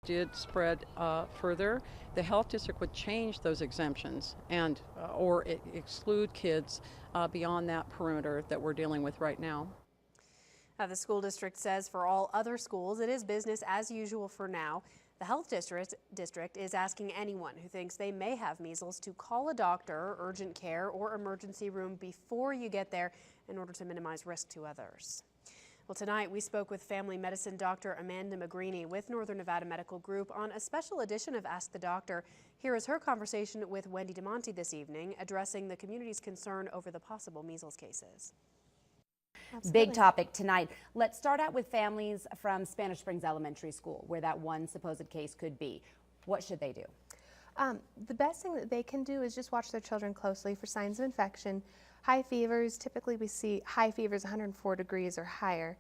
Did spread further, the health district would change those exemptions and or exclude kids beyond that perimeter that we're dealing with right now. The school district says for all other schools, it is business as usual for now. The health district is asking anyone who thinks they may have measles to call a doctor, urgent care, or emergency room before you get there in order to minimize risk to others. Well, tonight we spoke with family medicine doctor Amanda Magrini with Northern Nevada Medical Group on a special edition of Ask the Doctor. Here is her conversation with Wendy DeMonte this evening, addressing the community's concern over the possible measles cases. Absolutely. Big topic tonight. Let's start out with families from Spanish Springs Elementary School, where that one supposed case could be. What should they do? The best thing that they can do is just watch their children closely for signs of infection. High fevers, typically we see high fevers 104 degrees or higher.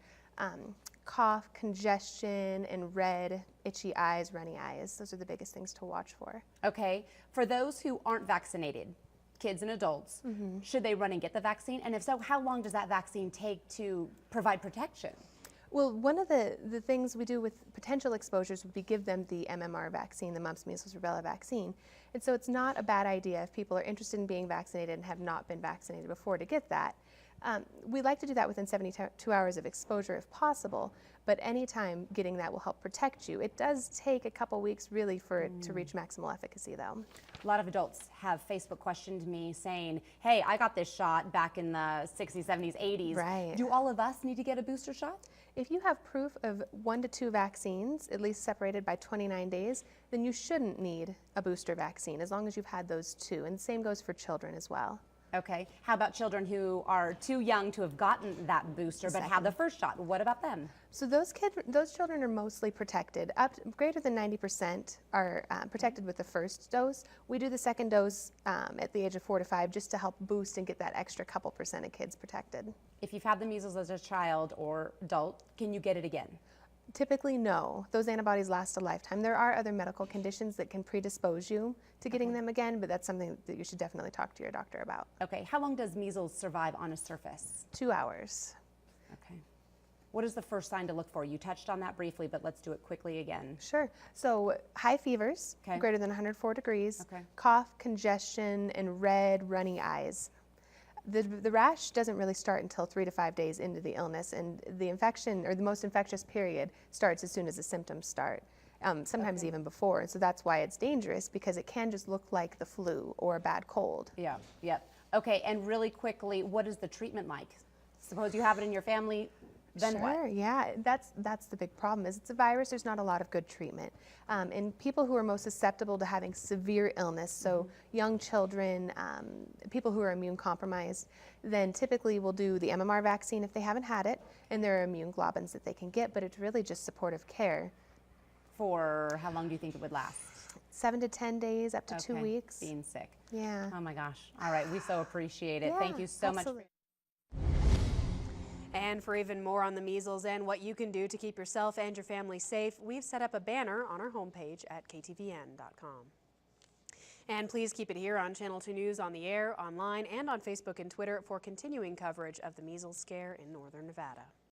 Cough, congestion, and red, itchy eyes, runny eyes. Those are the biggest things to watch for. Okay. For those who aren't vaccinated, kids and adults, should they run and get the vaccine? And if so, how long does that vaccine take to provide protection? Well, one of the things we do with potential exposures would be give them the MMR vaccine, the mumps, measles, rubella vaccine. And so it's not a bad idea if people are interested in being vaccinated and have not been vaccinated before to get that. We like to do that within 72 hours of exposure if possible, but anytime getting that will help protect you. It does take a couple weeks really for it to reach maximal efficacy though. A lot of adults have Facebook questioned me saying, hey, I got this shot back in the 60s, 70s, 80s. Right. Do all of us need to get a booster shot? If you have proof of 1 to 2 vaccines, at least separated by 29 days, then you shouldn't need a booster vaccine as long as you've had those 2. And the same goes for children as well. Okay. How about children who are too young to have gotten that booster but have the first shot? What about them? So those children are mostly protected. Greater than 90% are protected with the first dose. We do the second dose at the age of 4 to 5 just to help boost and get that extra couple percent of kids protected. If you've had the measles as a child or adult, can you get it again? Typically, no. Those antibodies last a lifetime. There are other medical conditions that can predispose you to getting them again, but that's something that you should definitely talk to your doctor about. Okay. How long does measles survive on a surface? 2 hours. Okay. What is the first sign to look for? You touched on that briefly, but let's do it quickly again. Sure. So high fevers, okay, greater than 104 degrees, okay, cough, congestion, and red, runny eyes. The rash doesn't really start until 3 to 5 days into the illness, and the infection or the most infectious period starts as soon as the symptoms start, sometimes even before. So that's why it's dangerous, because it can just look like the flu or a bad cold. Yeah, yep. Okay, and really quickly, what is the treatment like? Suppose you have it in your family, then what? Sure, yeah, that's the big problem is it's a virus, there's not a lot of good treatment. And people who are most susceptible to having severe illness, so young children, people who are immune compromised, then typically will do the MMR vaccine if they haven't had it, and there are immune globulins that they can get, but it's really just supportive care. For how long do you think it would last? 7 to 10 days, up to 2 weeks. Being sick. Yeah. Oh my gosh. All right, we so appreciate it. Yeah, thank you so absolutely. much. And for even more on the measles and what you can do to keep yourself and your family safe, we've set up a banner on our homepage at KTVN.com. And please keep it here on Channel 2 News on the air, online, and on Facebook and Twitter for continuing coverage of the measles scare in Northern Nevada.